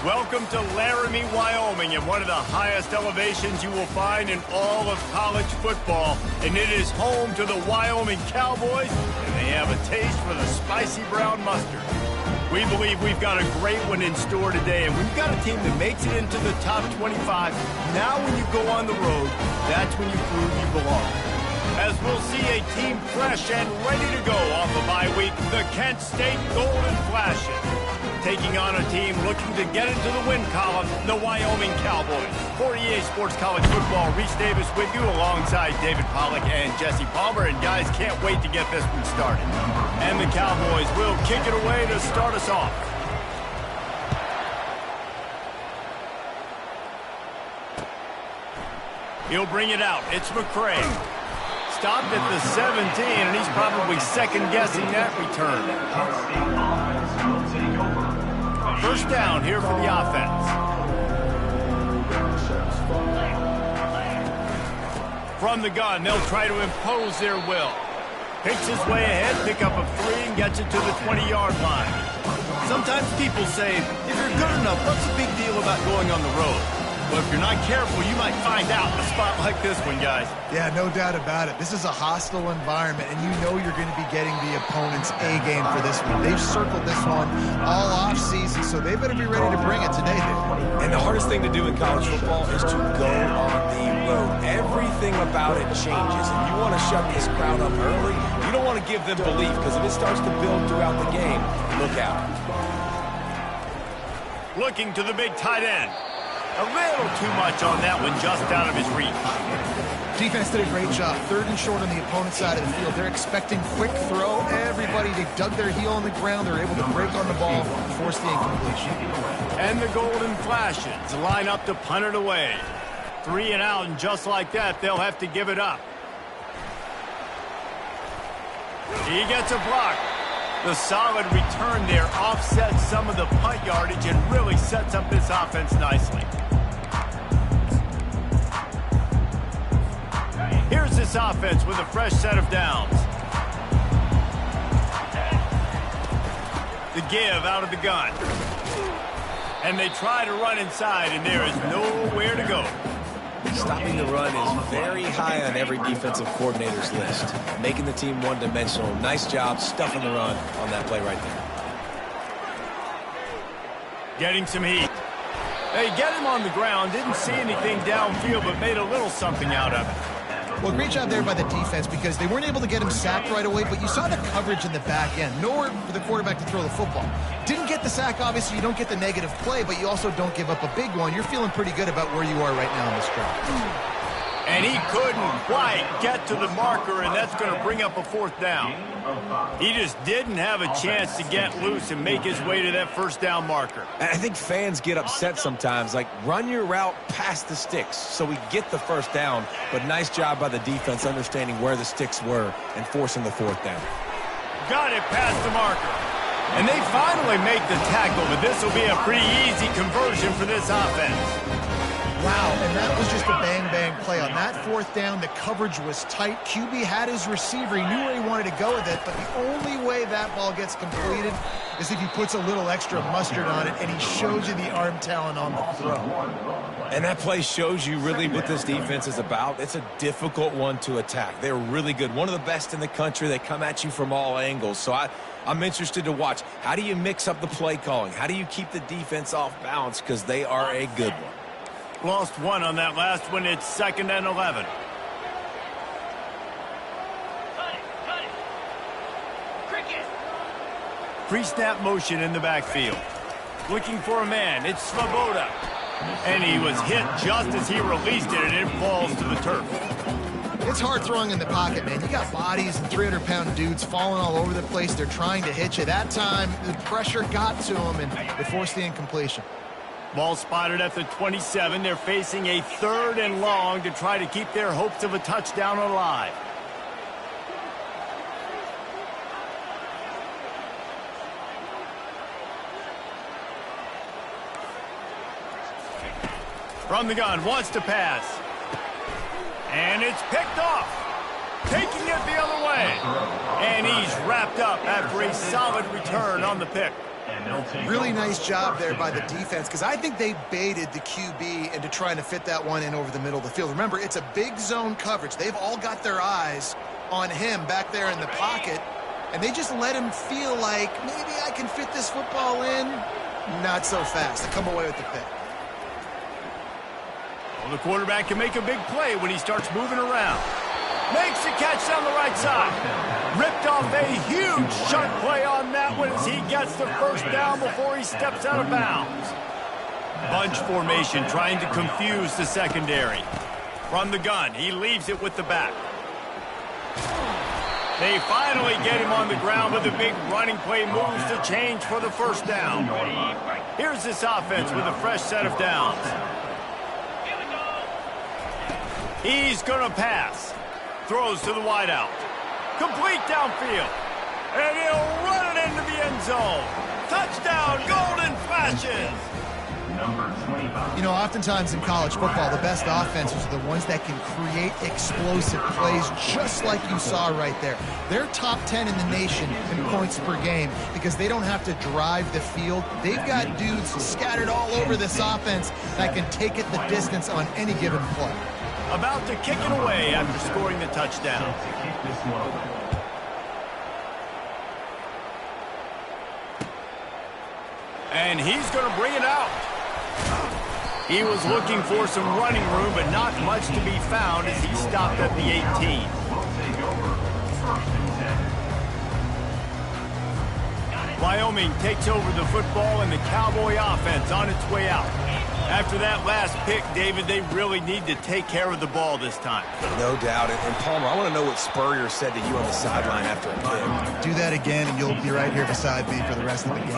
Welcome to Laramie, Wyoming, and one of the highest elevations you will find in all of college football. And it is home to the Wyoming Cowboys, and they have a taste for the spicy brown mustard. We believe we've got a great one in store today, and we've got a team that makes it into the top 25. Now when you go on the road, that's when you prove you belong. As we'll see a team fresh and ready to go off the bye week, the Kent State Golden Flashes. Taking on a team looking to get into the win column, the Wyoming Cowboys. For EA Sports College Football, Reese Davis with you alongside David Pollack and Jesse Palmer. And guys, can't wait to get this one started. And the Cowboys will kick it away to start us off. He'll bring it out. It's McCray. Stopped at the 17, and he's probably second-guessing that return. First down here for the offense. From the gun, they'll try to impose their will. Picks his way ahead, pick up a 3, and gets it to the 20-yard line. Sometimes people say, if you're good enough, what's the big deal about going on the road? But if you're not careful, you might find out in a spot like this one, guys. Yeah, no doubt about it. This is a hostile environment, and you know you're going to be getting the opponent's A-game for this one. They've circled this one all off-season, so they better be ready to bring it today, dude. And the hardest thing to do in college football is to go on the road. Everything about it changes, and you want to shut this crowd up early. You don't want to give them belief, because if it starts to build throughout the game, look out. Looking to the big tight end. A little too much on that one, just out of his reach. Defense did a great job. 3rd and short on the opponent's side of the field. They're expecting quick throw. Everybody, they dug their heel on the ground. They're able to break on the ball, force the incompletion. And the Golden Flashes line up to punt it away. 3 and out, and just like that, they'll have to give it up. He gets a block. The solid return there offsets some of the punt yardage and really sets up this offense nicely. Here's this offense with a fresh set of downs. The give out of the gun. And they try to run inside, and there is nowhere to go. Stopping the run is very high on every defensive coordinator's list. Making the team one-dimensional. Nice job stuffing the run on that play right there. Getting some heat. They get him on the ground. Didn't see anything downfield, but made a little something out of it. Well, great job there by the defense because they weren't able to get him sacked right away, but you saw the coverage in the back end. Nowhere for the quarterback to throw the football. Didn't get the sack, obviously. You don't get the negative play, but you also don't give up a big one. You're feeling pretty good about where you are right now in this drive. And he couldn't quite get to the marker, and that's going to bring up a 4th down. He just didn't have a chance to get loose and make his way to that 1st down marker. And I think fans get upset sometimes, like run your route past the sticks so we get the 1st down, but nice job by the defense understanding where the sticks were and forcing the 4th down. Got it past the marker. And they finally make the tackle, but this will be a pretty easy conversion for this offense. Wow, and that was just a bang-bang play. On that fourth down, the coverage was tight. QB had his receiver. He knew where he wanted to go with it, but the only way that ball gets completed is if he puts a little extra mustard on it, and he shows you the arm talent on the throw. And that play shows you really what this defense is about. It's a difficult one to attack. They're really good. One of the best in the country. They come at you from all angles. So I'm interested to watch. How do you mix up the play calling? How do you keep the defense off balance? Because they are a good one. Lost one on that last one. It's 2nd and 11. Pre-snap motion in the backfield. Looking for a man. It's Svoboda. And he was hit just as he released it, and it falls to the turf. It's hard throwing in the pocket, man. You got bodies and 300-pound dudes falling all over the place. They're trying to hit you. That time, the pressure got to him, and it forced the incompletion. Ball spotted at the 27. They're facing a 3rd and long to try to keep their hopes of a touchdown alive. From the gun, wants to pass. And it's picked off. Taking it the other way. And he's wrapped up after a solid return on the pick. Really nice job there by the defense, because I think they baited the QB into trying to fit that one in over the middle of the field. Remember, it's a big zone coverage. They've all got their eyes on him back there in the pocket, and they just let him feel like, maybe I can fit this football in. Not so fast. They come away with the pick. Well, the quarterback can make a big play when he starts moving around. Makes a catch down the right side. Ripped off a huge sharp play on that one as he gets the first down before he steps out of bounds. Bunch formation trying to confuse the secondary. From the gun, he leaves it with the back. They finally get him on the ground with a big running play moves to change for the first down. Here's this offense with a fresh set of downs. He's going to pass. Throws to the wideout. Complete downfield. And he'll run it into the end zone. Touchdown, Golden Flashes. You know, oftentimes in college football, the best offenses are the ones that can create explosive plays, just like you saw right there. They're top 10 in the nation in points per game because they don't have to drive the field. They've got dudes scattered all over this offense that can take it the distance on any given play. About to kick it away after scoring the touchdown. And he's going to bring it out. He was looking for some running room, but not much to be found as he stopped at the 18. Wyoming takes over the football and the Cowboy offense on its way out. After that last pick, David, they really need to take care of the ball this time. No doubt. And Palmer, I want to know what Spurrier said to you on the sideline after a pick. Do that again, and you'll be right here beside me for the rest of the game.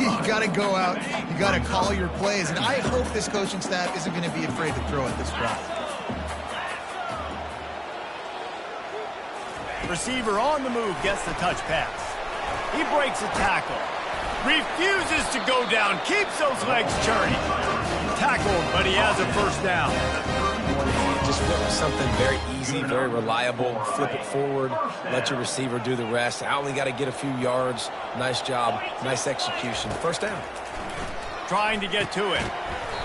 You got to go out. You got to call your plays. And I hope this coaching staff isn't going to be afraid to throw at this drive. Receiver on the move gets the touch pass. He breaks a tackle. Refuses to go down. Keeps those legs churning. Tackled, but he has a first down. Just went with something very easy, very reliable. Flip it forward. Let your receiver do the rest. I only got to get a few yards. Nice job. Nice execution. First down. Trying to get to it.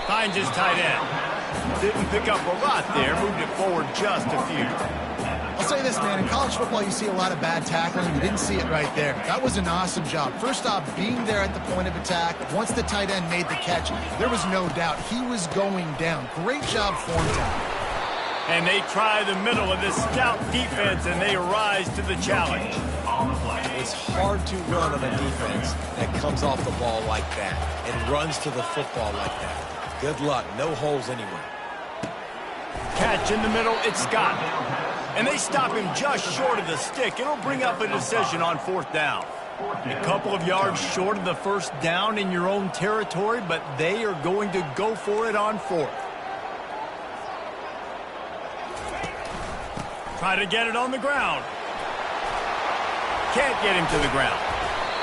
Finds his tight end. Didn't pick up a lot there. Moved it forward just a few. I'll say this, man. In college football, you see a lot of bad tackling. You didn't see it right there. That was an awesome job. First off, being there at the point of attack. Once the tight end made the catch, there was no doubt he was going down. Great job form tackle. And they try the middle of this stout defense, and they rise to the challenge. It's hard to run on a defense that comes off the ball like that and runs to the football like that. Good luck. No holes anywhere. Catch in the middle. It's Scott. And they stop him just short of the stick. It'll bring up a decision on fourth down. A couple of yards short of the first down in your own territory, but they are going to go for it on fourth. Try to get it on the ground. Can't get him to the ground.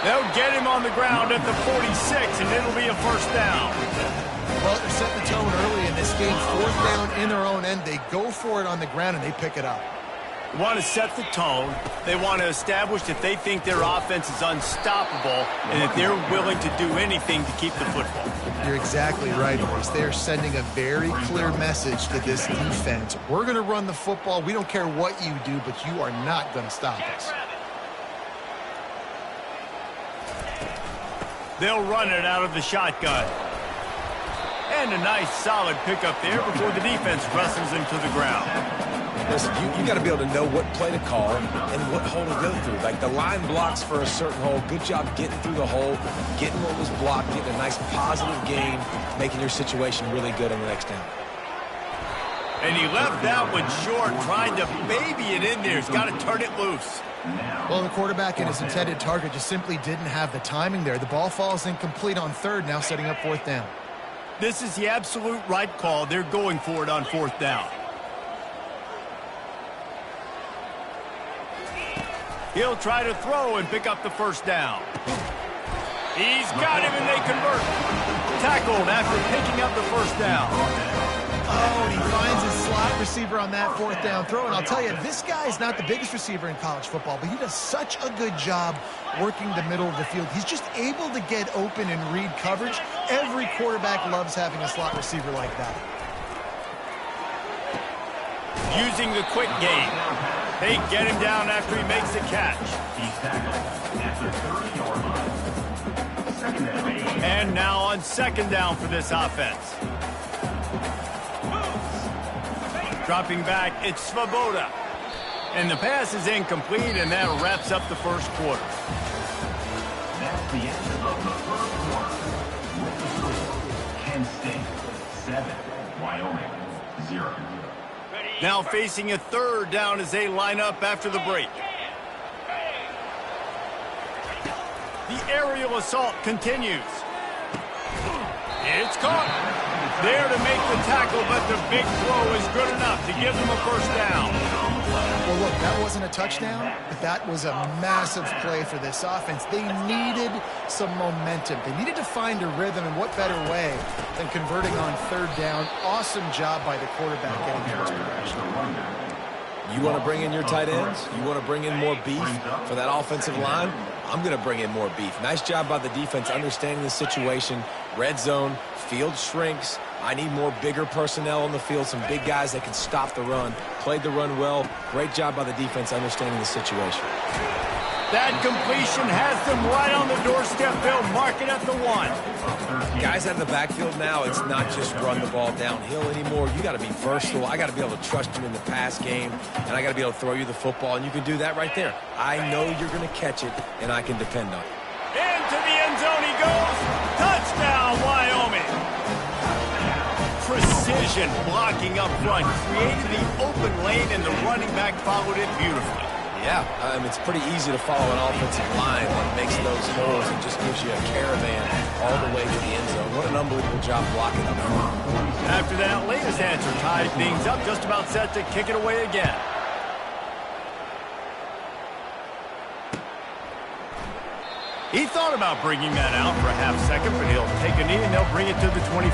They'll get him on the ground at the 46, and it'll be a first down. Well, they're setting the tone early in this game. Fourth down in their own end. They go for it on the ground, and they pick it up. They want to set the tone. They want to establish that they think their offense is unstoppable and that they're willing to do anything to keep the football. You're exactly right, Maurice. They are sending a very clear message to this defense. We're going to run the football. We don't care what you do, but you are not going to stop us. They'll run it out of the shotgun. And a nice solid pickup there before the defense wrestles him to the ground. Listen, you got to be able to know what play to call and what hole to go through. Like the line blocks for a certain hole. Good job getting through the hole, getting what was blocked, getting a nice positive gain, making your situation really good on the next down. And he left that one short, trying to baby it in there. He's got to turn it loose. Well, the quarterback and his intended target just simply didn't have the timing there. The ball falls incomplete on third, now setting up fourth down. This is the absolute right call. They're going for it on fourth down. He'll try to throw and pick up the first down. He's got him, and they convert. Tackled after picking up the first down. Oh, and he finds his slot receiver on that fourth down throw. And I'll tell you, this guy is not the biggest receiver in college football, but he does such a good job working the middle of the field. He's just able to get open and read coverage. Every quarterback loves having a slot receiver like that. Using the quick game. They get him down after he makes the catch. And now on second down for this offense. Dropping back, it's Svoboda. And the pass is incomplete, and that wraps up the first quarter. That's the end of the first quarter. Kent State, 7. Wyoming, 0. Now facing a third down as they line up after the break. The aerial assault continues. It's caught. There to make the tackle, but the big throw is good enough to give them a first down. Well, look, that wasn't a touchdown, but that was a massive play for this offense. They needed some momentum. They needed to find a rhythm, and what better way than converting on third down. Awesome job by the quarterback getting first progression. You want to bring in your tight ends? You want to bring in more beef for that offensive line? I'm going to bring in more beef. Nice job by the defense understanding the situation. Red zone, field shrinks. I need more bigger personnel on the field, some big guys that can stop the run. Played the run well. Great job by the defense understanding the situation. That completion has them right on the doorstep. They'll mark it at the 1. Guys out of the backfield now, it's not just run the ball downhill anymore. You got to be versatile. I got to be able to trust you in the pass game, and I got to be able to throw you the football, and you can do that right there. I know you're going to catch it, and I can depend on it. Into the end zone he goes. Touchdown, Wyoming. Precision blocking up front. Created the open lane, and the running back followed it beautifully. Yeah, it's pretty easy to follow an offensive line that makes those holes and just gives you a caravan all the way to the end zone. What an unbelievable job blocking up front. After that latest answer tied things up, just about set to kick it away again. He thought about bringing that out for a half second, but he'll take a knee and they'll bring it to the 25.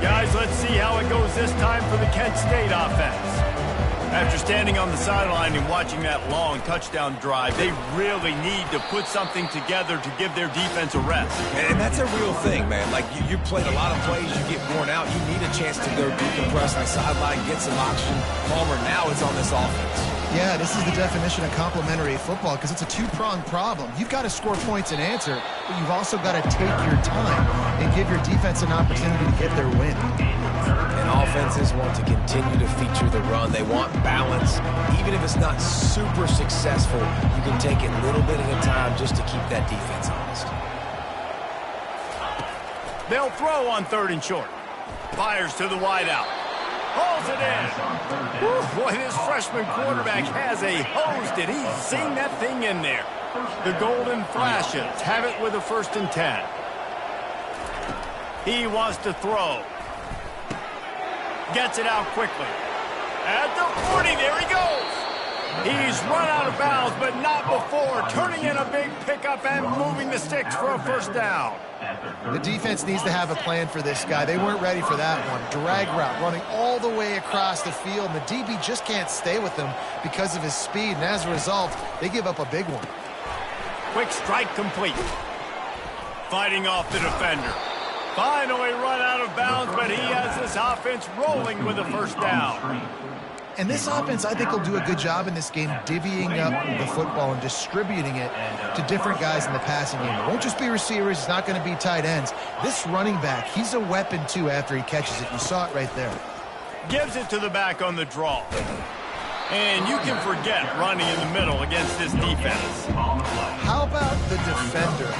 Guys, let's see how it goes this time for the Kent State offense. After standing on the sideline and watching that long touchdown drive, they really need to put something together to give their defense a rest. And that's a real thing, man. Like, you played a lot of plays, you get worn out, you need a chance to go decompress on the sideline, get some oxygen. Palmer, now it's on this offense. Yeah, this is the definition of complementary football because it's a two-pronged problem. You've got to score points and answer, but you've also got to take your time and give your defense an opportunity to get their win. And offenses want to continue to feature the run. They want balance. Even if it's not super successful, you can take it a little bit at a time just to keep that defense honest. They'll throw on third and short. Fires to the wideout. Hauls it in. Whew, boy, this freshman quarterback has a hose. Did he sing that thing in there? The golden flashes have it with a 1st and 10. He wants to throw. Gets it out quickly. At the 40, there he goes. He's run out of bounds, but not before, turning in a big pickup and moving the sticks for a first down. The defense needs to have a plan for this guy. They weren't ready for that one. Drag route running all the way across the field, and the DB just can't stay with him because of his speed, and as a result, they give up a big one. Quick strike complete. Fighting off the defender. Finally run out of bounds, but he has this offense rolling with a first down. And this offense, I think, will do a good job in this game divvying up the football and distributing it to different guys in the passing game. It won't just be receivers. It's not going to be tight ends. This running back, he's a weapon, too, after he catches it. You saw it right there. Gives it to the back on the draw. And you can forget running in the middle against this defense. How about the defender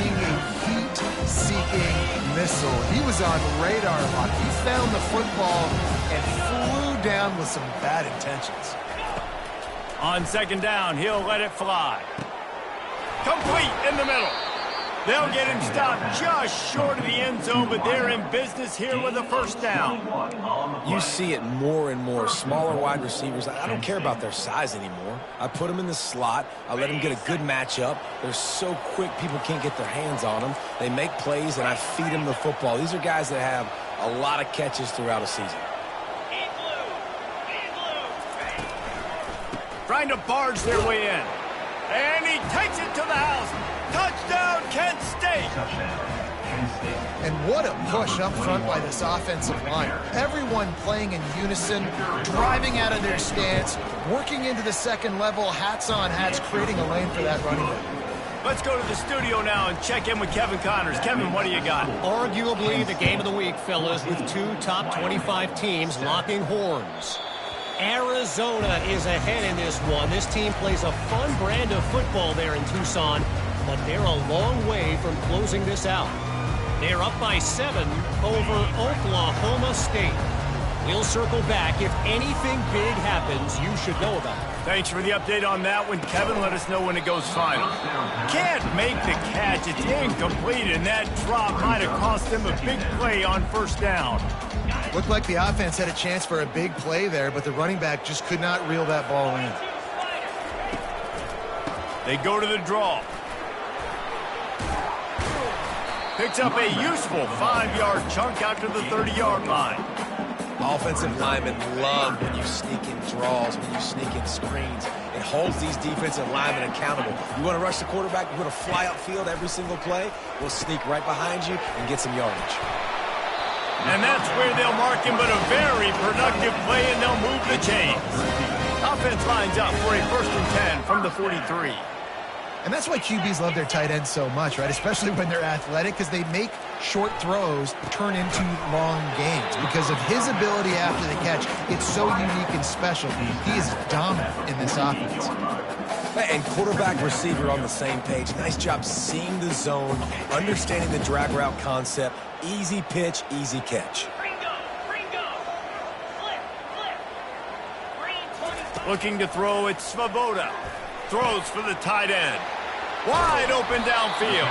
being a heat-seeking missile? He was on radar lock. He found the football and flew down with some bad intentions. On second down, he'll let it fly. Complete in the middle. They'll get him stopped just short of the end zone, but they're in business here with a first down. You see it more and more. Smaller wide receivers, I don't care about their size anymore. I put them in the slot. I let them get a good matchup. They're so quick, people can't get their hands on them. They make plays, and I feed them the football. These are guys that have a lot of catches throughout a season. Trying to barge their way in. And he takes it to the house. Touchdown, Kent State! And what a push up front by this offensive line. Everyone playing in unison, driving out of their stance, working into the second level, hats on hats, creating a lane for that running back. Let's go to the studio now and check in with Kevin Connors. Kevin, what do you got? Arguably the game of the week, fellas, with two top 25 teams locking horns. Arizona is ahead in this one. This team plays a fun brand of football there in Tucson, but they're a long way from closing this out. They're up by 7 over Oklahoma State. We'll circle back. If anything big happens, you should know about it. Thanks for the update on that one, Kevin. Let us know when it goes final. Can't make the catch. It's incomplete, and that drop might have cost them a big play on first down. Looked like the offense had a chance for a big play there, but the running back just could not reel that ball in. They go to the draw. Picks up a useful 5-yard chunk out to the 30-yard line. Offensive linemen love when you sneak in draws, when you sneak in screens. It holds these defensive linemen accountable. You want to rush the quarterback, you want to fly upfield every single play, we'll sneak right behind you and get some yardage. And that's where they'll mark him, but a very productive play, and they'll move the chains. Offense lines up for a 1st and 10 from the 43. And that's why QBs love their tight ends so much, right? Especially when they're athletic, because they make short throws turn into long gains. Because of his ability after the catch, it's so unique and special. He is dominant in this offense. And quarterback receiver on the same page. Nice job seeing the zone, understanding the drag route concept. Easy pitch, easy catch. Looking to throw, it's Svoboda. Throws for the tight end. Wide open downfield.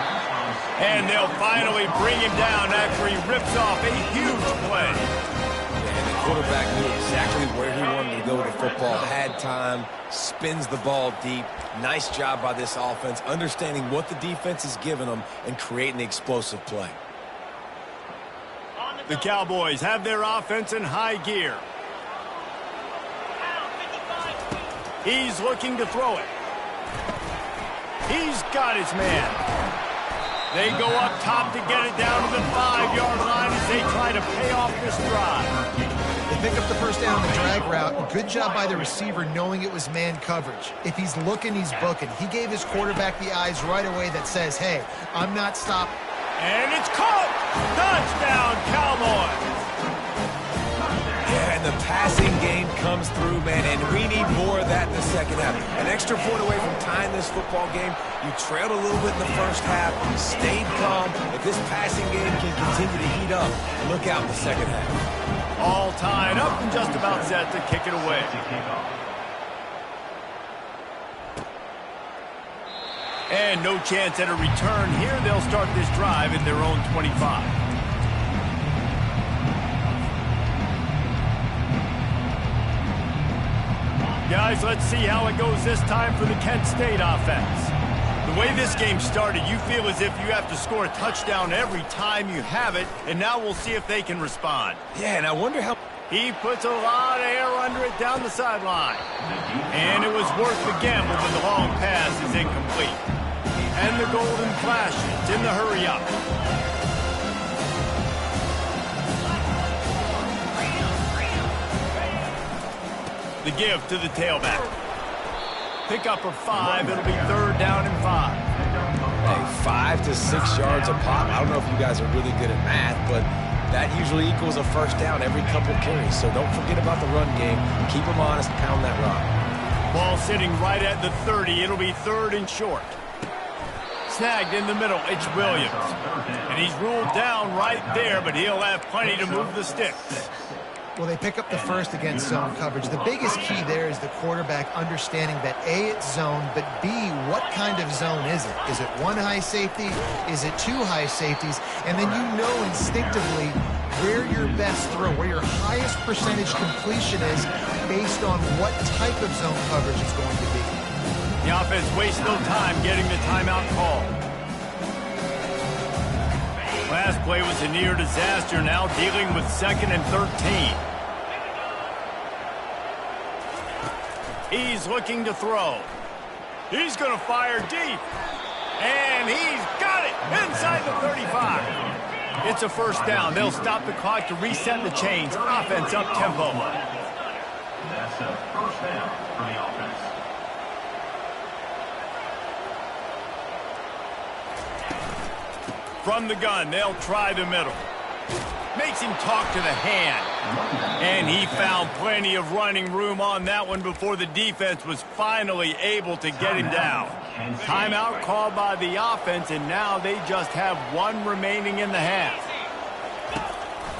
And they'll finally bring him down after he rips off a huge play. And the quarterback knew exactly where he wanted to go with the football. Had time, spins the ball deep. Nice job by this offense, understanding what the defense is giving them and creating the explosive play. The Cowboys have their offense in high gear. He's looking to throw it. He's got his man. They go up top to get it down to the 5-yard line as they try to pay off this drive. They pick up the first down on the drag route. Good job by the receiver knowing it was man coverage. If he's looking, he's booking. He gave his quarterback the eyes right away that says, hey, I'm not stopping. And it's caught! Touchdown, Cowboys! Yeah, and the passing game comes through, man, and we need more of that in the second half. An extra point away from tying this football game. You trailed a little bit in the first half, stayed calm. If this passing game can continue to heat up, look out in the second half. All tied up and just about set to kick it away. And no chance at a return here. They'll start this drive in their own 25. Guys, let's see how it goes this time for the Kent State offense. The way this game started, you feel as if you have to score a touchdown every time you have it, and now we'll see if they can respond. Yeah, and I wonder how... He puts a lot of air under it down the sideline. And it was worth the gamble when the long pass is incomplete. And the golden flashes in the hurry-up. The give to the tailback. Pick up for 5. It'll be 3rd down and 5. Hey, 5 to 6 yards a pop. I don't know if you guys are really good at math, but that usually equals a first down every couple carries. So don't forget about the run game. Keep them honest, pound that rock. Ball sitting right at the 30. It'll be 3rd and short. Snagged in the middle. It's Williams. And he's ruled down right there, but he'll have plenty to move the sticks. Well, they pick up the first against zone coverage. The biggest key there is the quarterback understanding that A, it's zone, but B, what kind of zone is it? Is it 1 high safety? Is it 2 high safeties? And then you know instinctively where your best throw, where your highest percentage completion is based on what type of zone coverage it's going to be. The offense wastes no time getting the timeout call. Last play was a near disaster, now dealing with 2nd and 13. He's looking to throw. He's going to fire deep. And he's got it inside the 35. It's a first down. They'll stop the clock to reset the chains. Offense up tempo. That's a first down for the offense. From the gun, they'll try the middle. Makes him talk to the hand. And he found plenty of running room on that one before the defense was finally able to get him down. Timeout called by the offense, and now they just have 1 remaining in the half.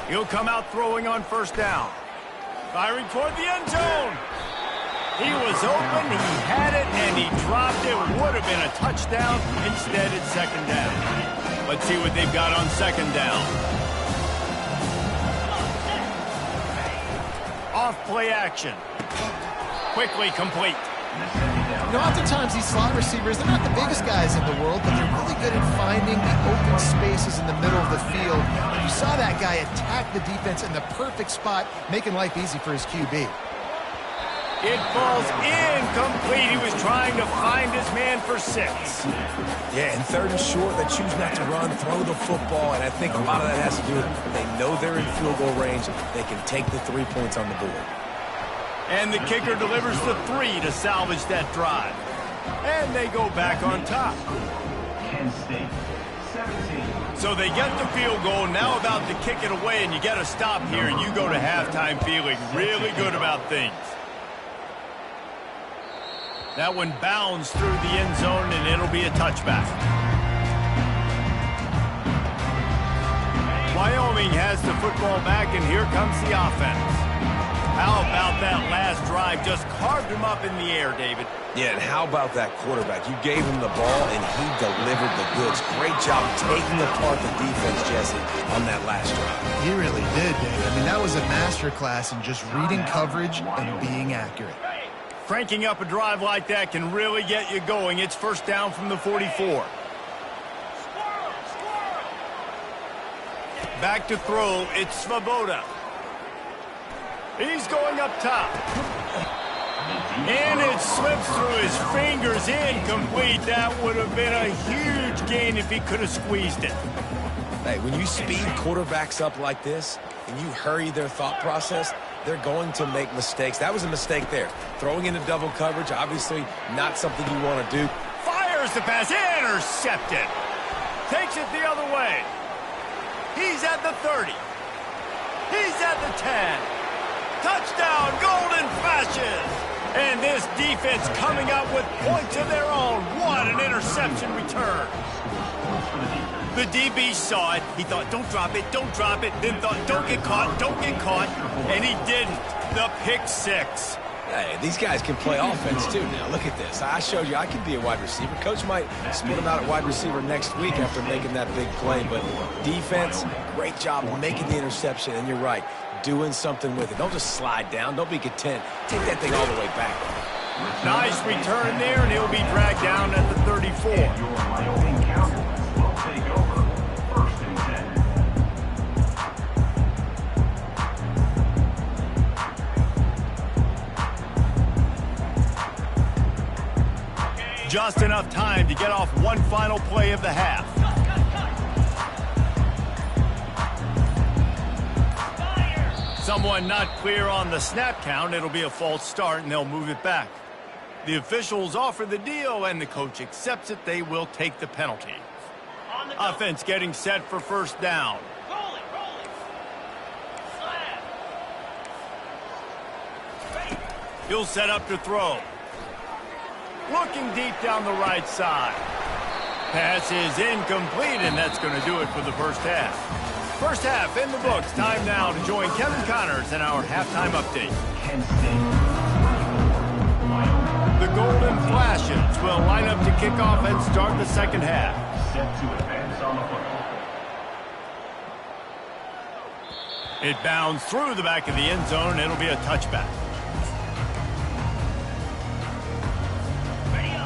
He'll come out throwing on first down. Firing toward the end zone. He was open, he had it, and he dropped it. Would have been a touchdown. Instead, it's 2nd down. Let's see what they've got on 2nd down. Off play action. Quickly complete. You know, oftentimes these slot receivers, they're not the biggest guys in the world, but they're really good at finding the open spaces in the middle of the field. And you saw that guy attack the defense in the perfect spot, making life easy for his QB. It falls incomplete. He was trying to find his man for 6. Yeah, and 3rd and short, they choose not to run, throw the football, and I think a lot of that has to do with they know they're in field goal range. They can take the 3 points on the board. And the kicker delivers the 3 to salvage that drive. And they go back on top. Kent State, 17. So they get the field goal, now about to kick it away, and you get a stop here, and you go to halftime feeling really good about things. That one bounds through the end zone, and it'll be a touchback. Wyoming has the football back, and here comes the offense. How about that last drive? Just carved him up in the air, David. Yeah, and how about that quarterback? You gave him the ball, and he delivered the goods. Great job taking apart the defense, Jesse, on that last drive. He really did, David. I mean, that was a masterclass in just reading coverage and being accurate. Cranking up a drive like that can really get you going. It's first down from the 44. Back to throw. It's Svoboda. He's going up top. And it slips through his fingers. Incomplete. That would have been a huge gain if he could have squeezed it. Hey, when you speed quarterbacks up like this and you hurry their thought process, they're going to make mistakes. That was a mistake there. Throwing into double coverage, obviously not something you want to do. Fires the pass. Intercepted. Takes it the other way. He's at the 30. He's at the 10. Touchdown, Golden Flashes. And this defense coming up with points of their own. What an interception return. The DB saw it. He thought, don't drop it, don't drop it. Then thought, don't get caught, don't get caught. And he didn't. The pick 6. Hey, these guys can play offense too now. Look at this. I showed you I can be a wide receiver. Coach might split him out at wide receiver next week after making that big play. But defense, great job making the interception. And you're right, doing something with it. Don't just slide down. Don't be content. Take that thing all the way back. Nice return there, and he'll be dragged down at the 34. And your Wyoming Cowboys will take over 1st and 10. Just enough time to get off one final play of the half. Someone not clear on the snap count. It'll be a false start, and they'll move it back. The officials offer the deal, and the coach accepts it. They will take the penalty. Offense getting set for first down. He'll set up to throw. Looking deep down the right side. Pass is incomplete, and that's going to do it for the first half. First half in the books. Time now to join Kevin Connors in our halftime update. Kent State. The Golden Flashes will line up to kick off and start the second half. Set to advance on the football. It bounds through the back of the end zone. It'll be a touchback.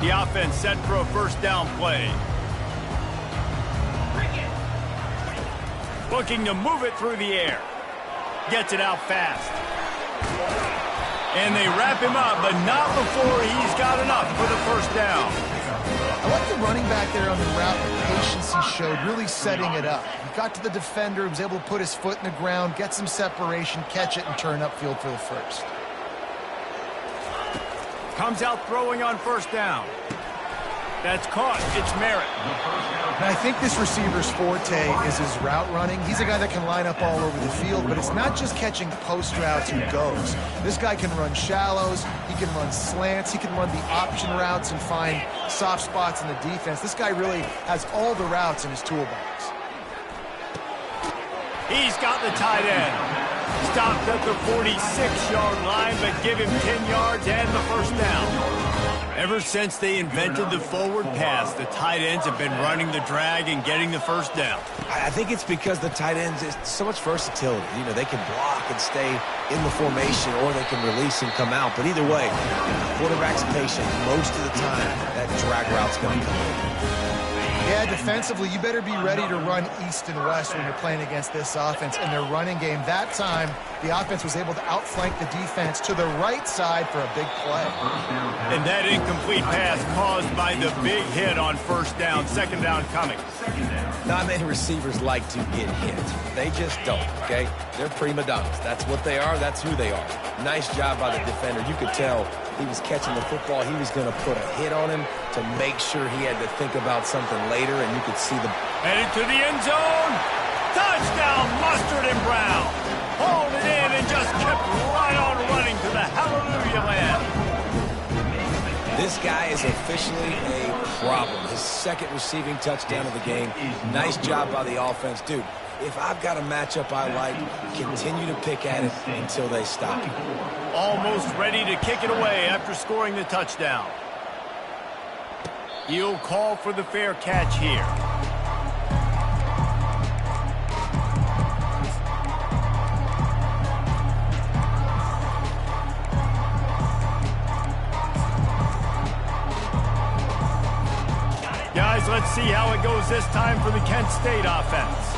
The offense set for a first down play. Looking to move it through the air. Gets it out fast. And they wrap him up, but not before he's got enough for the first down. I like the running back there on the route, the patience he showed, really setting it up. He got to the defender, was able to put his foot in the ground, get some separation, catch it, and turn upfield for the first. Comes out throwing on first down. That's caught. It's Merritt. And I think this receiver's forte is his route running. He's a guy that can line up all over the field, but it's not just catching post routes and goes. This guy can run shallows, he can run slants, he can run the option routes and find soft spots in the defense. This guy really has all the routes in his toolbox. He's got the tight end. Stopped at the 46-yard line, but give him 10 yards and the first down. Ever since they invented the forward pass, the tight ends have been running the drag and getting the first down. I think it's because the tight ends, is so much versatility. You know, they can block and stay in the formation, or they can release and come out. But either way, the quarterback's patient most of the time. That drag route's going to come in. Yeah, defensively, you better be ready to run east and west when you're playing against this offense. In their running game, that time, the offense was able to outflank the defense to the right side for a big play. And that incomplete pass caused by the big hit on first down. Second down coming. Not many receivers like to get hit. They just don't, okay? They're prima donnas. That's what they are. That's who they are. Nice job by the defender. You could tell he was catching the football. He was going to put a hit on him to make sure he had to think about something later, and you could see the... Headed to the end zone. Touchdown, Mustard and Brown. Hauled it in and just kept right on running to the hallelujah land. This guy is officially a problem. His second receiving touchdown of the game. Nice job by the offense. Dude, if I've got a matchup I like, continue to pick at it until they stop. Almost ready to kick it away after scoring the touchdown. He'll call for the fair catch here. Guys, let's see how it goes this time for the Kent State offense.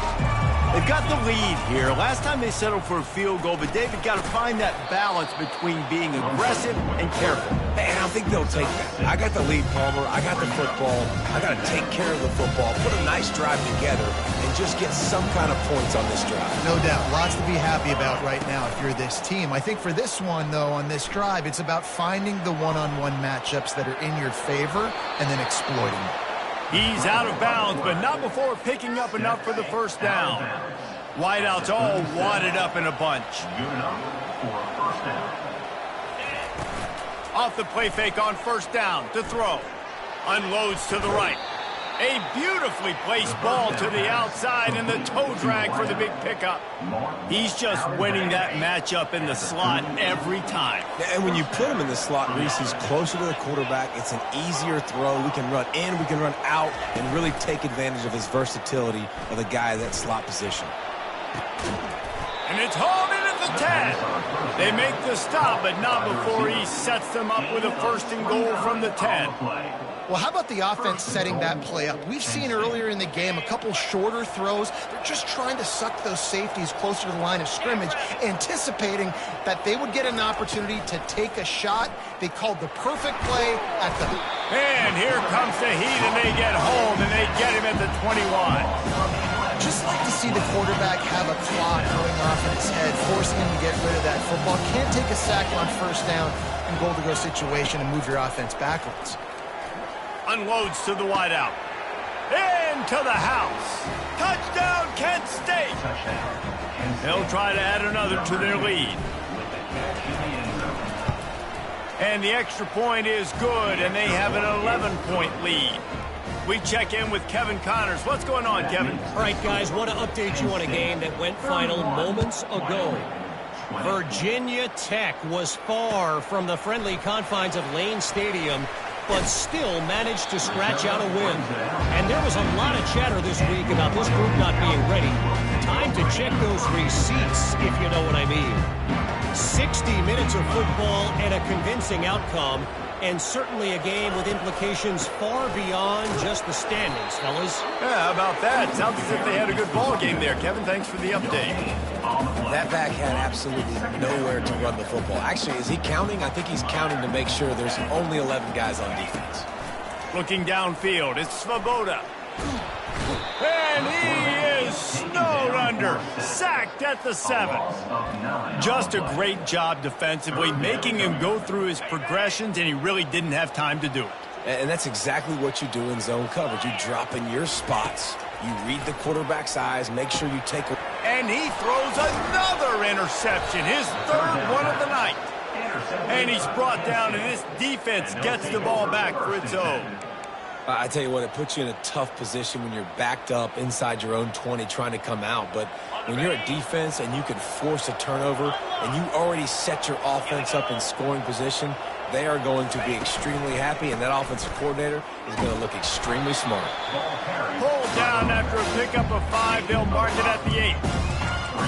They've got the lead here. Last time they settled for a field goal, but David got to find that balance between being aggressive and careful. And I think they'll take that. I got the lead, Palmer. I got the football. I got to take care of the football, put a nice drive together, and just get some kind of points on this drive. No doubt. Lots to be happy about right now if you're this team. I think for this one, though, on this drive, it's about finding the one-on-one matchups that are in your favor and then exploiting them. He's out of bounds, but not before picking up enough for the first down. Wideouts all wadded up in a bunch. Good enough for a first down. Off the play fake on first down to throw. Unloads to the right. A beautifully placed ball to the outside and the toe drag for the big pickup. He's just winning that matchup in the slot every time. And when you put him in the slot, Reese, he's closer to the quarterback. It's an easier throw. We can run in, we can run out, and really take advantage of his versatility of the guy in that slot position. And it's hauled in at the and 10. They make the stop, but not before he sets them up with a 1st and goal from the 10. Well, how about the offense setting that play up? We've seen earlier in the game a couple shorter throws. They're just trying to suck those safeties closer to the line of scrimmage, anticipating that they would get an opportunity to take a shot. They called the perfect play at the... And here comes the heat, and they get home, and they get him at the 21. Just like to see the quarterback have a clock going off in his head, forcing him to get rid of that football. Can't take a sack on 1st down in goal-to-go situation and move your offense backwards. Unloads to the wideout. Into the house. Touchdown, Kent State. They'll try to add another to their lead. And the extra point is good, and they have an 11-point lead. We check in with Kevin Connors. What's going on, Kevin? All right, guys, want to update you on a game that went final moments ago. Virginia Tech was far from the friendly confines of Lane Stadium, but still managed to scratch out a win. And there was a lot of chatter this week about this group not being ready. Time to check those receipts, if you know what I mean. 60 minutes of football and a convincing outcome, and certainly a game with implications far beyond just the standings, fellas. Yeah, how about that? Sounds as if they had a good ball game there. Kevin, thanks for the update. That back had absolutely nowhere to run the football. Actually, is he counting? I think he's counting to make sure there's only 11 guys on defense. Looking downfield, it's Svoboda. And he is snowed under. Sacked at the 7. Just a great job defensively, making him go through his progressions, and he really didn't have time to do it. And that's exactly what you do in zone coverage. You drop in your spots. You read the quarterback's eyes, make sure you take... And he throws another interception, his 3rd one of the night. And he's brought down, and this defense gets the ball back for its own. I tell you what, it puts you in a tough position when you're backed up inside your own 20 trying to come out. But when you're a defense and you can force a turnover and you already set your offense up in scoring position, they are going to be extremely happy, and that offensive coordinator is going to look extremely smart. Hold down after a pickup of 5. They'll mark it at the 8.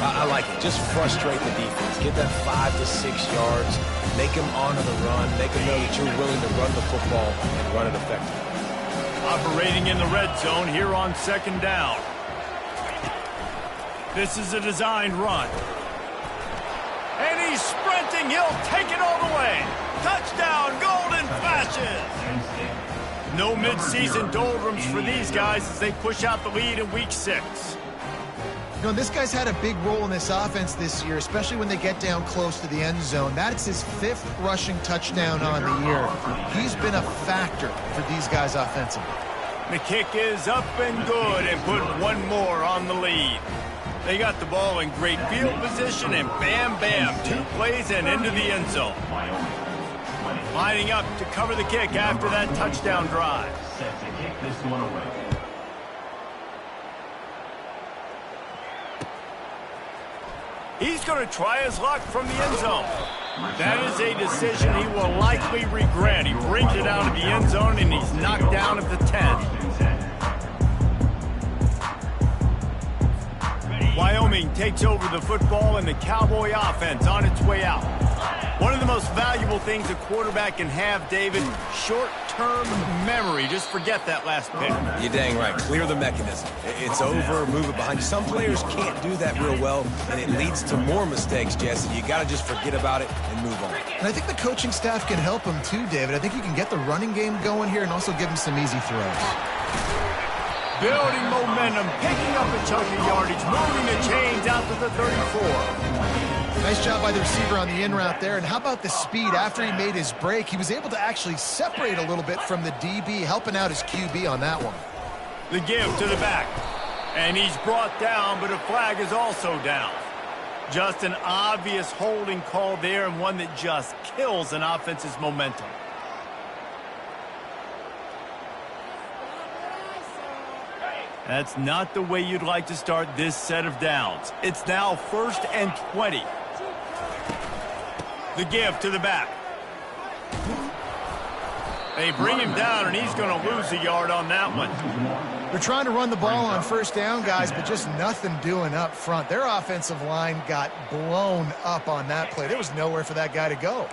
I like it. Just frustrate the defense. Get that 5 to 6 yards. Make them honor the run. Make them know that you're willing to run the football and run it effectively. Operating in the red zone here on 2nd down. This is a designed run. And he's sprinting. He'll take it all the way. Touchdown, Golden Flashes. No midseason doldrums for these guys as they push out the lead in week 6. You know, this guy's had a big role in this offense this year, especially when they get down close to the end zone. That's his 5th rushing touchdown on the year. He's been a factor for these guys offensively. The kick is up and good, and put one more on the lead. They got the ball in great field position, and bam, bam, 2 plays and into the end zone. Lining up to cover the kick after that touchdown drive. Set to kick this one away. He's going to try his luck from the end zone. That is a decision he will likely regret. He brings it out of the end zone, and he's knocked down at the 10. Wyoming takes over the football, and the Cowboy offense on its way out. One of the most valuable things a quarterback can have, David, short-term memory. Just forget that last pick. You're dang right. Clear the mechanism. It's over, move it behind you. Some players can't do that real well, and it leads to more mistakes, Jesse. You got to just forget about it and move on. And I think the coaching staff can help him too, David. I think you can get the running game going here and also give him some easy throws. Building momentum, picking up a chunk of yardage, moving the chains out to the 34. Nice job by the receiver on the in route there. And how about the speed? After he made his break, he was able to actually separate a little bit from the DB, helping out his QB on that one. The give to the back. And he's brought down, but a flag is also down. Just an obvious holding call there, and one that just kills an offense's momentum. That's not the way you'd like to start this set of downs. It's now 1st and 20. The give to the back. They bring him down, and he's going to lose a yard on that one. They're trying to run the ball on first down, guys, but just nothing doing up front. Their offensive line got blown up on that play. There was nowhere for that guy to go.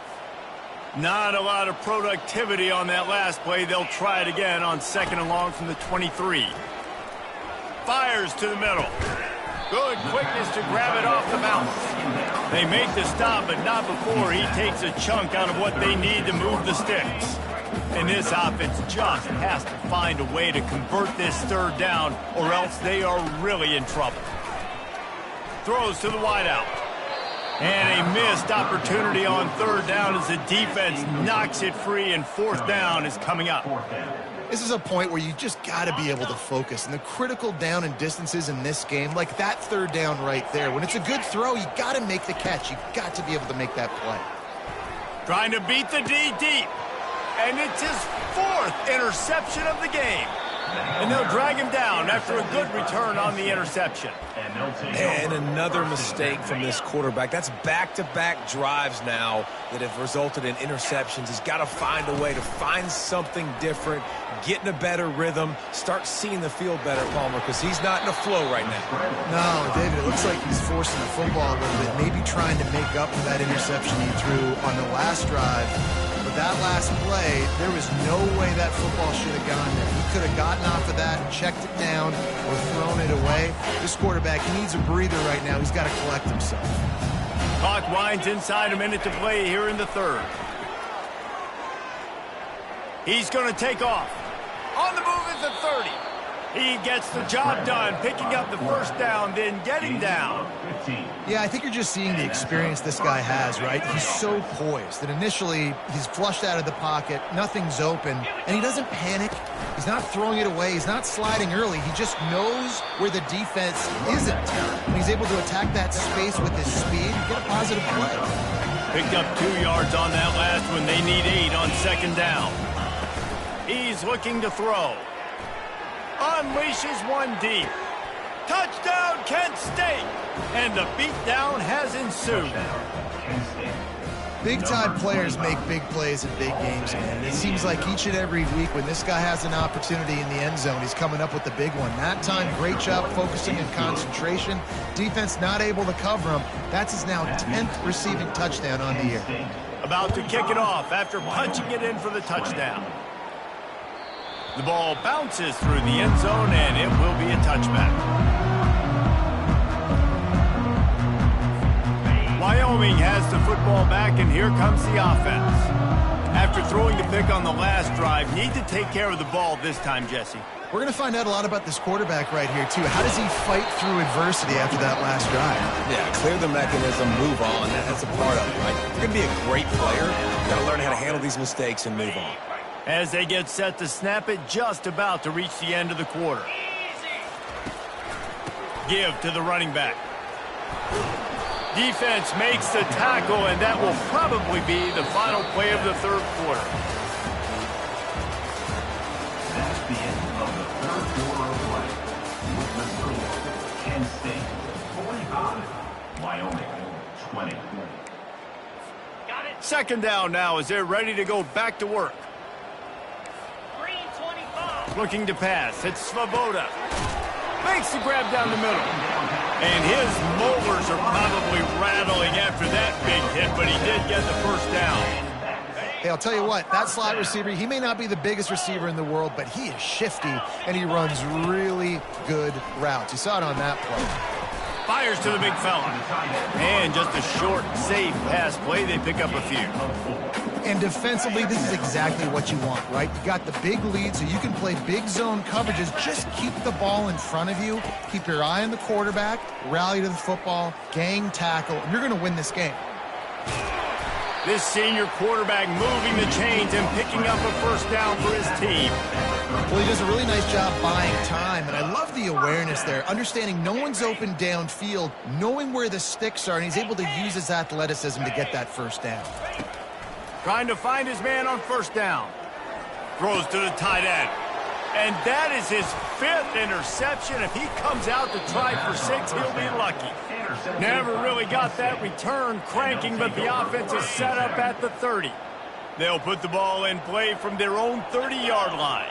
Not a lot of productivity on that last play. They'll try it again on 2nd and long from the 23. Fires to the middle. Good quickness to grab it off the bounce. They make the stop, but not before he takes a chunk out of what they need to move the sticks. And this offense just has to find a way to convert this 3rd down, or else they are really in trouble. Throws to the wideout. And a missed opportunity on 3rd down as the defense knocks it free, and 4th down is coming up. This is a point where you just got to be able to focus. And the critical down and distances in this game, like that 3rd down right there, when it's a good throw, you got to make the catch. You got to be able to make that play. Trying to beat the D deep. And it's his 4th interception of the game. And they'll drag him down after a good return on the interception. And another mistake from this quarterback. That's back-to-back drives now that have resulted in interceptions. He's got to find a way to find something different, get in a better rhythm, start seeing the field better, Palmer, because he's not in a flow right now. No, David, it looks like he's forcing the football a little bit, maybe trying to make up for that interception he threw on the last drive. But that last play, there was no way that football should have gone there. He could have gotten off of that, checked it down, or thrown it away. This quarterback, he needs a breather right now. He's got to collect himself. Clock winds inside, a minute to play here in the 3rd. He's going to take off. On the move is the 30. He gets the job done, picking up the 1st down, then getting down. Yeah, I think you're just seeing the experience this guy has, right? He's so poised that initially he's flushed out of the pocket, nothing's open, and he doesn't panic. He's not throwing it away. He's not sliding early. He just knows where the defense isn't. And he's able to attack that space with his speed and get a positive play. Picked up 2 yards on that last one. They need 8 on 2nd down. He's looking to throw. Unleashes one deep. Touchdown, Kent State! And the beatdown has ensued. Big-time players make big plays in big games, man. It seems like each and every week when this guy has an opportunity in the end zone, he's coming up with the big one. That time, great job focusing and concentration. Defense not able to cover him. That's his now 10th receiving touchdown on the year. About to kick it off after punching it in for the touchdown. The ball bounces through the end zone, and it will be a touchback. Wyoming has the football back, and here comes the offense. After throwing the pick on the last drive, need to take care of the ball this time, Jesse. We're going to find out a lot about this quarterback right here, too. How does he fight through adversity after that last drive? Yeah, clear the mechanism, move on. That's a part of it, right? If you're going to be a great player, you've got to learn how to handle these mistakes and move on. As they get set to snap it, just about to reach the end of the quarter. Give to the running back. Defense makes the tackle, and that will probably be the final play of the 3rd quarter. That's the end of the 3rd quarter of play. With the score, Kent State 45, Wyoming 20. Got it. 2nd down now as they're ready to go back to work. Looking to pass. It's Svoboda. Makes the grab down the middle. And his molars are probably rattling after that big hit, but he did get the 1st down. Hey, I'll tell you what, that slot receiver, he may not be the biggest receiver in the world, but he is shifty, and he runs really good routes. You saw it on that play. Fires to the big fella. And just a short, safe pass play. They pick up a few. And defensively, this is exactly what you want, right? You got the big lead, so you can play big zone coverages. Just keep the ball in front of you. Keep your eye on the quarterback. Rally to the football. Gang tackle. And you're going to win this game. This senior quarterback moving the chains and picking up a 1st down for his team. Well, he does a really nice job buying time, and I love the awareness there. Understanding no one's open downfield, knowing where the sticks are, and he's able to use his athleticism to get that 1st down. Trying to find his man on 1st down. Throws to the tight end. And that is his 5th interception. If he comes out to try for 6, he'll be lucky. Never really got that return cranking, but the offense is set up at the 30. They'll put the ball in play from their own 30-yard line.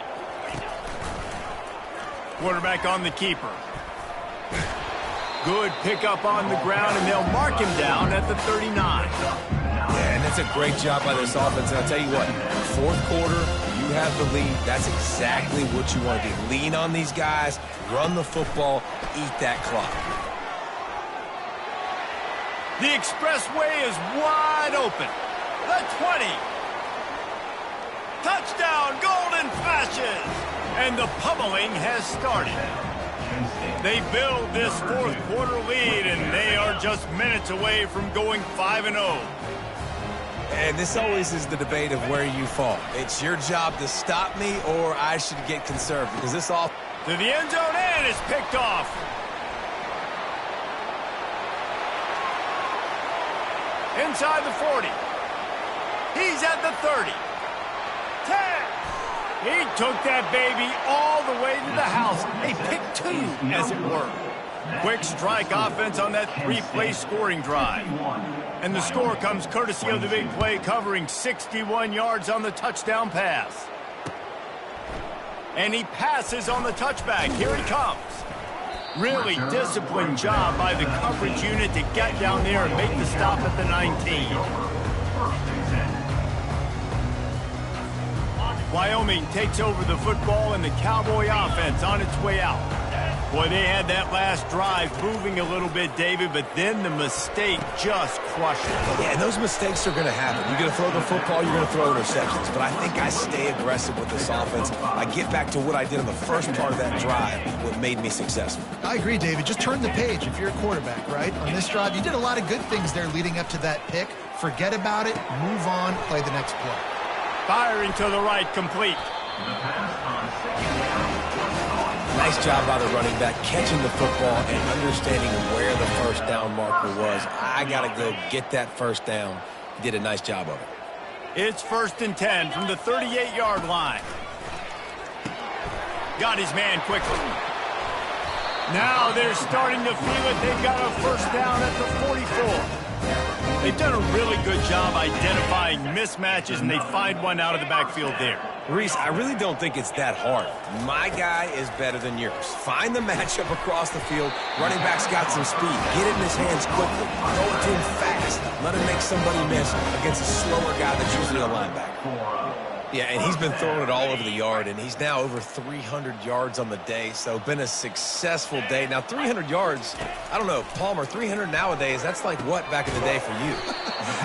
Quarterback on the keeper. Good pickup on the ground, and they'll mark him down at the 39. Yeah, and that's a great job by this offense. And I'll tell you what, fourth quarter, you have the lead. That's exactly what you want to do. Lean on these guys, run the football, eat that clock. The expressway is wide open. The 20. Touchdown, Golden Flashes. And the pummeling has started. They build this fourth quarter lead, and they are just minutes away from going 5-0. And this always is the debate of where you fall. It's your job to stop me, or I should get conserved, because this all to the end zone, and is picked off. Inside the 40. He's at the 30. 10. He took that baby all the way to the house. A pick two, as it were. Quick strike offense on that three-play scoring drive. And the score comes courtesy of the big play, covering 61 yards on the touchdown pass. And he passes on the touchback. Here he comes. Really disciplined job by the coverage unit to get down there and make the stop at the 19. Wyoming takes over the football, and the Cowboy offense on its way out. Boy, they had that last drive moving a little bit, David, but then the mistake just crushed it. Yeah, and those mistakes are going to happen. You're going to throw the football, you're going to throw interceptions. But I think I stay aggressive with this offense. I get back to what I did in the first part of that drive, what made me successful. I agree, David. Just turn the page if you're a quarterback, right? On this drive, you did a lot of good things there leading up to that pick. Forget about it, move on, play the next play. Firing to the right, complete. Nice job by the running back, catching the football and understanding where the first down marker was. I got to go get that first down. He did a nice job of it. It's 1st and 10 from the 38-yard line. Got his man quickly. Now they're starting to feel it. They've got a first down at the 44. They've done a really good job identifying mismatches, and they find one out of the backfield there. Reese, I really don't think it's that hard. My guy is better than yours. Find the matchup across the field. Running back's got some speed. Get it in his hands quickly. Throw it to him fast. Let him make somebody miss against a slower guy that's usually a linebacker. Yeah, and he's been throwing it all over the yard, and he's now over 300 yards on the day, so been a successful day. Now, 300 yards, I don't know, Palmer, 300 nowadays, that's like what back in the day for you?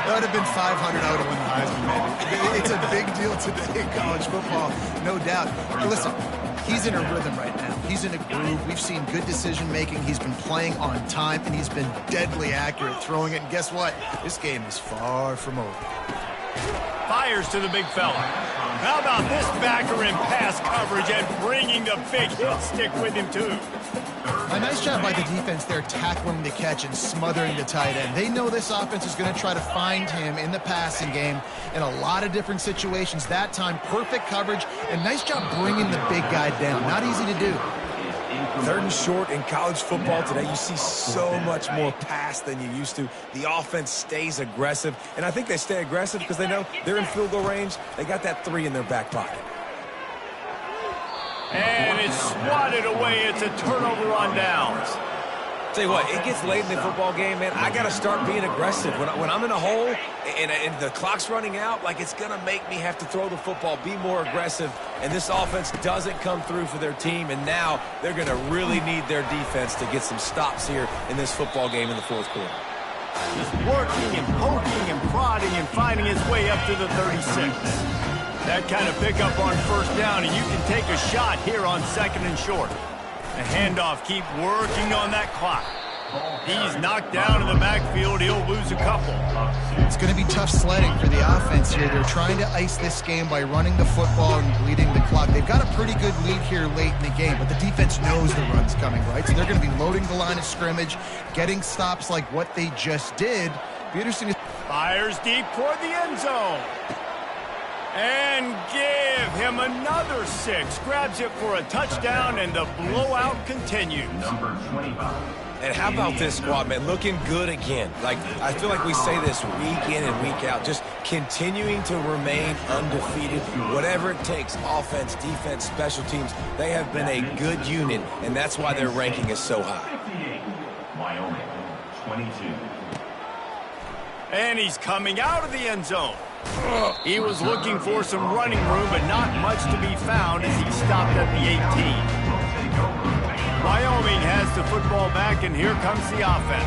That would have been 500. I would have won the Heisman, maybe. It's a big deal today in college football, no doubt. Listen, he's in a rhythm right now. He's in a groove. We've seen good decision-making. He's been playing on time, and he's been deadly accurate throwing it. And guess what? This game is far from over. Fires to the big fella. How about this backer in pass coverage and bringing the big hit stick with him, too? A nice job by the defense there, tackling the catch and smothering the tight end. They know this offense is going to try to find him in the passing game in a lot of different situations. That time, perfect coverage, and nice job bringing the big guy down. Not easy to do. 3rd and short in college football today. You see so much more pass than you used to. The offense stays aggressive, and I think they stay aggressive because they know they're in field goal range. They got that 3 in their back pocket. And it's swatted away. It's a turnover on downs. Tell you what, it gets late in the football game, man. I got to start being aggressive. When I'm in a hole and the clock's running out, like it's going to make me have to throw the football, be more aggressive. And this offense doesn't come through for their team, and now they're going to really need their defense to get some stops here in this football game in the fourth quarter. Just working and poking and prodding and finding his way up to the 36. That kind of pickup on first down, and you can take a shot here on 2nd and short. A handoff, keep working on that clock. He's knocked down in the backfield. He'll lose a couple. It's going to be tough sledding for the offense here. They're trying to ice this game by running the football and bleeding the clock. They've got a pretty good lead here late in the game, but the defense knows the run's coming, right? So they're going to be loading the line of scrimmage, getting stops like what they just did. Be interesting to... Fires deep toward the end zone. And give him another 6. Grabs it for a touchdown, and the blowout continues. Number 25. And how about this squad, man? Looking good again. Like, I feel like we say this week in and week out, just continuing to remain undefeated. Whatever it takes, offense, defense, special teams, they have been a good unit, and that's why their ranking is so high. 58, Wyoming, 22. And he's coming out of the end zone. He was looking for some running room, but not much to be found as he stopped at the 18. Wyoming has the football back, and here comes the offense.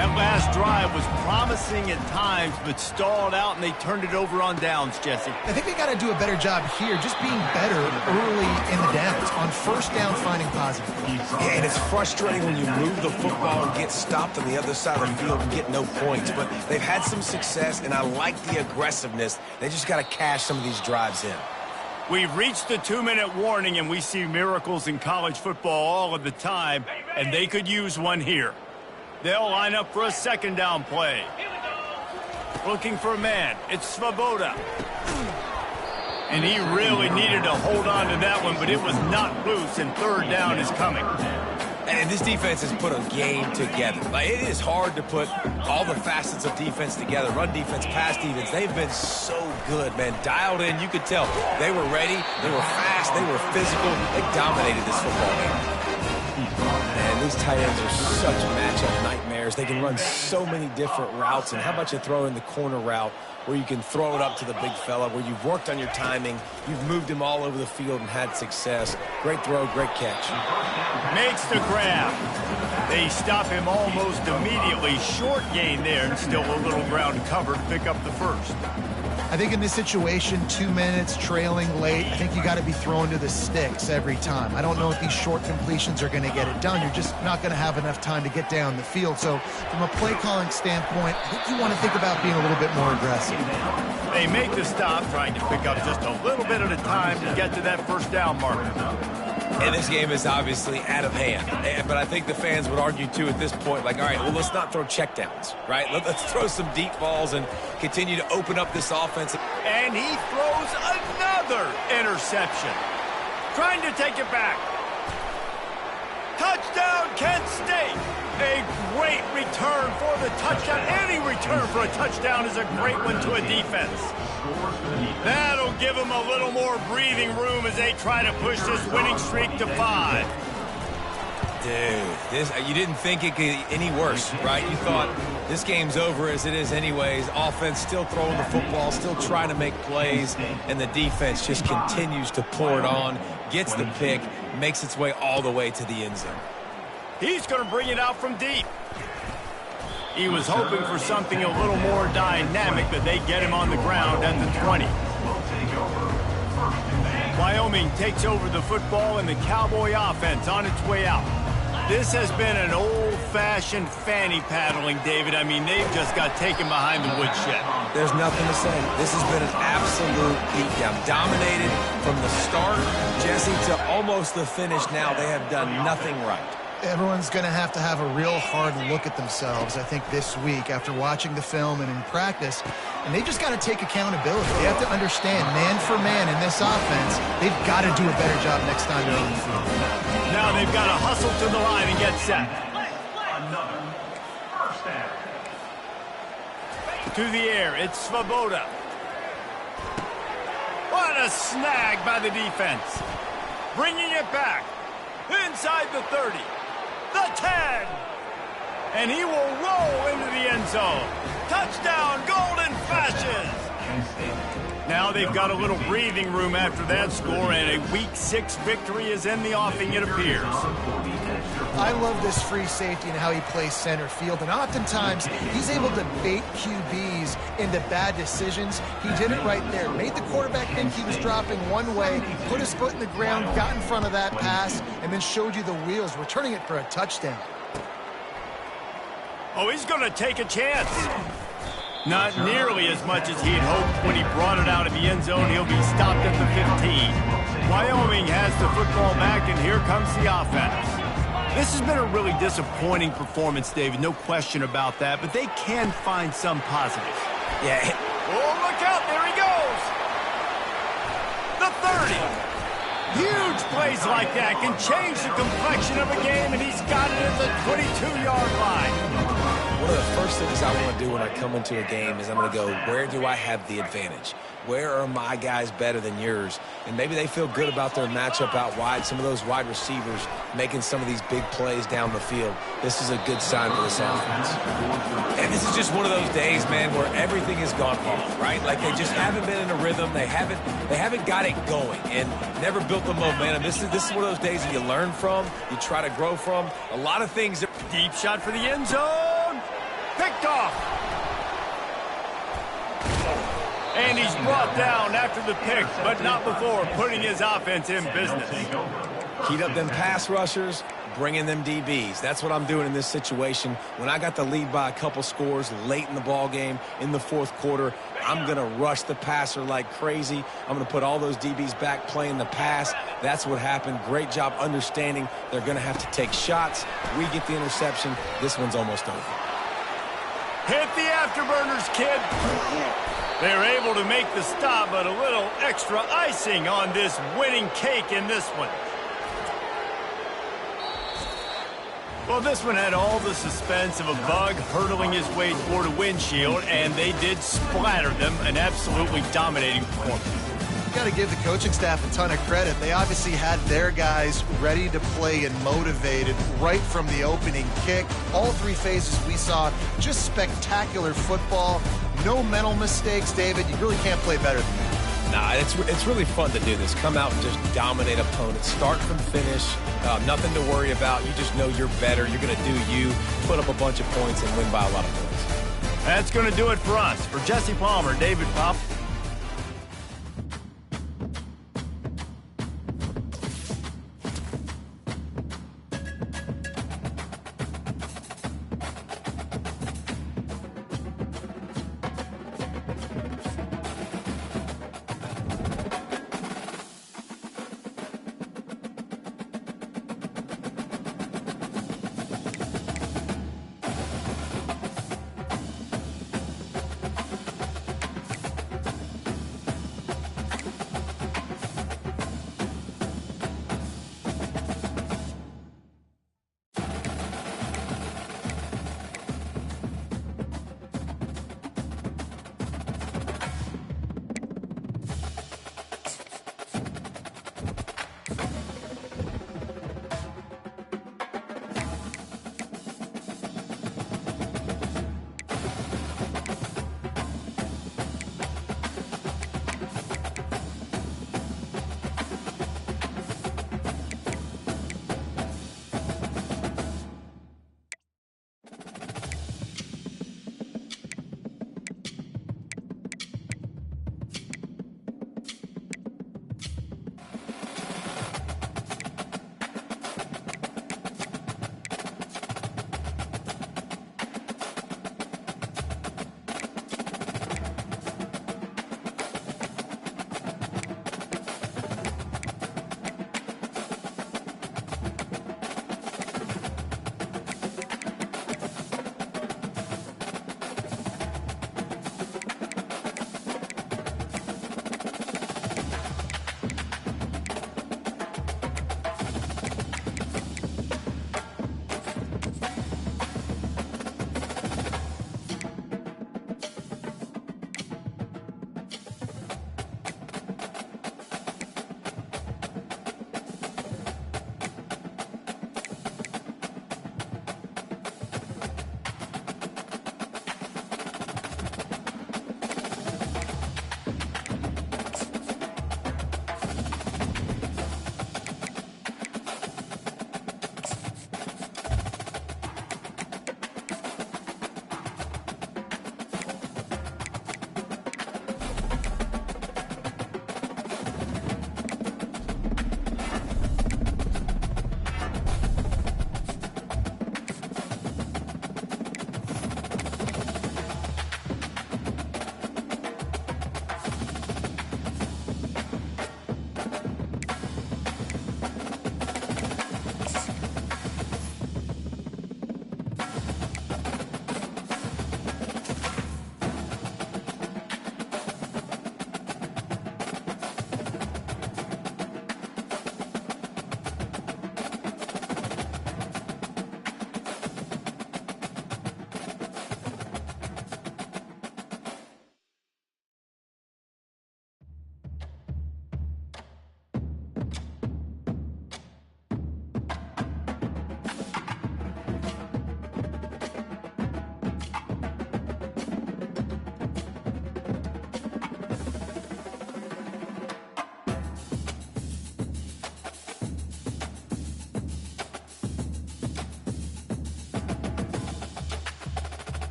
That last drive was promising at times, but stalled out, and they turned it over on downs, Jesse. I think they got to do a better job here, just being better early in the downs, on first down finding positive. Yeah, and it's frustrating when you move the football and get stopped on the other side of the field and get no points. But they've had some success, and I like the aggressiveness. They just got to cash some of these drives in. We've reached the 2-minute warning, and we see miracles in college football all of the time, and they could use one here. They'll line up for a second down play. Looking for a man. It's Svoboda. And he really needed to hold on to that one, but it was not loose, and third down is coming. And this defense has put a game together. Like, it is hard to put all the facets of defense together. Run defense, pass defense. They've been so good, man. Dialed in. You could tell they were ready. They were fast. They were physical. They dominated this football game. Man, these tight ends are such matchup nightmares. They can run so many different routes. And how about you throw in the corner route where you can throw it up to the big fella, where you've worked on your timing, you've moved him all over the field and had success. Great throw, great catch. Makes the grab. They stop him almost immediately. Short gain there, and still a little ground cover to pick up the first. I think in this situation, 2 minutes, trailing late, I think you got to be throwing to the sticks every time. I don't know if these short completions are going to get it done. You're just not going to have enough time to get down the field. So from a play calling standpoint, I think you want to think about being a little bit more aggressive. They make the stop, trying to pick up just a little bit at a time to get to that first down marker. And this game is obviously out of hand. But I think the fans would argue, too, at this point, like, all right, well, let's not throw checkdowns, right? Let's throw some deep balls and continue to open up this offense. And he throws another interception. Trying to take it back. Touchdown, Kent State. A great return for the touchdown. Any return for a touchdown is a great one to a defense. That'll give them a little more breathing room as they try to push this winning streak to 5. Dude, you didn't think it could get any worse, right? You thought this game's over as it is anyways. Offense still throwing the football, still trying to make plays, and the defense just continues to pour it on, gets the pick, makes its way all the way to the end zone. He's going to bring it out from deep. He was hoping for something a little more dynamic, but they get him on the ground at the 20. Wyoming takes over the football, and the Cowboy offense on its way out. This has been an old-fashioned fanny paddling, David. I mean, they've just got taken behind the woodshed. There's nothing to say. This has been an absolute beatdown. Dominated from the start, Jesse, to almost the finish now. They have done nothing right. Everyone's going to have a real hard look at themselves, I think, this week after watching the film and in practice. And they just got to take accountability. They have to understand, man for man in this offense, they've got to do a better job next time they're on the field. Now they've got to hustle to the line and get set. Another first down. To the air, it's Svoboda. What a snag by the defense. Bringing it back. Inside the 30. The 10. And he will roll into the end zone. Touchdown, Golden Flashes. Now they've got a little breathing room after that score, and a Week 6 victory is in the offing, it appears. I love this free safety and how he plays center field, and oftentimes he's able to bait QBs into bad decisions. He did it right there. Made the quarterback think he was dropping one way, put his foot in the ground, got in front of that pass, and then showed you the wheels, returning it for a touchdown. Oh, he's going to take a chance. Not nearly as much as he'd hoped when he brought it out of the end zone. He'll be stopped at the 15. Wyoming has the football back, and here comes the offense. This has been a really disappointing performance, David, no question about that, but they can find some positives. Yeah. Oh, look out, there he goes! The 30! Huge plays like that can change the complexion of a game, and he's got it at the 22-yard line. One of the first things I want to do when I come into a game is I'm going to go, where do I have the advantage? Where are my guys better than yours? And maybe they feel good about their matchup out wide. Some of those wide receivers making some of these big plays down the field. This is a good sign for this offense. And this is just one of those days, man, where everything has gone wrong, right? Like they just haven't been in a rhythm. They haven't got it going and never built the momentum. This is one of those days that you learn from, you try to grow from. A lot of things. Deep shot for the end zone. Picked off. And he's brought down after the pick, but not before putting his offense in business. Heat up them pass rushers, bring in them DBs. That's what I'm doing in this situation. When I got the lead by a couple scores late in the ball game, in the fourth quarter, I'm going to rush the passer like crazy. I'm going to put all those DBs back playing the pass. That's what happened. Great job understanding they're going to have to take shots. We get the interception. This one's almost over. Hit the afterburners, kid. They're able to make the stop, but a little extra icing on this winning cake in this one. Well, this one had all the suspense of a bug hurtling his way toward a windshield, and they did splatter them, an absolutely dominating performance. Got to give the coaching staff a ton of credit. They obviously had their guys ready to play and motivated right from the opening kick. All three phases we saw, just spectacular football. No mental mistakes, David. You really can't play better than that. Nah, it's really fun to do this. Come out and just dominate opponents. Start from finish. Nothing to worry about. You just know you're better. You're going to do you, put up a bunch of points, and win by a lot of points. That's going to do it for us. For Jesse Palmer, David Pop,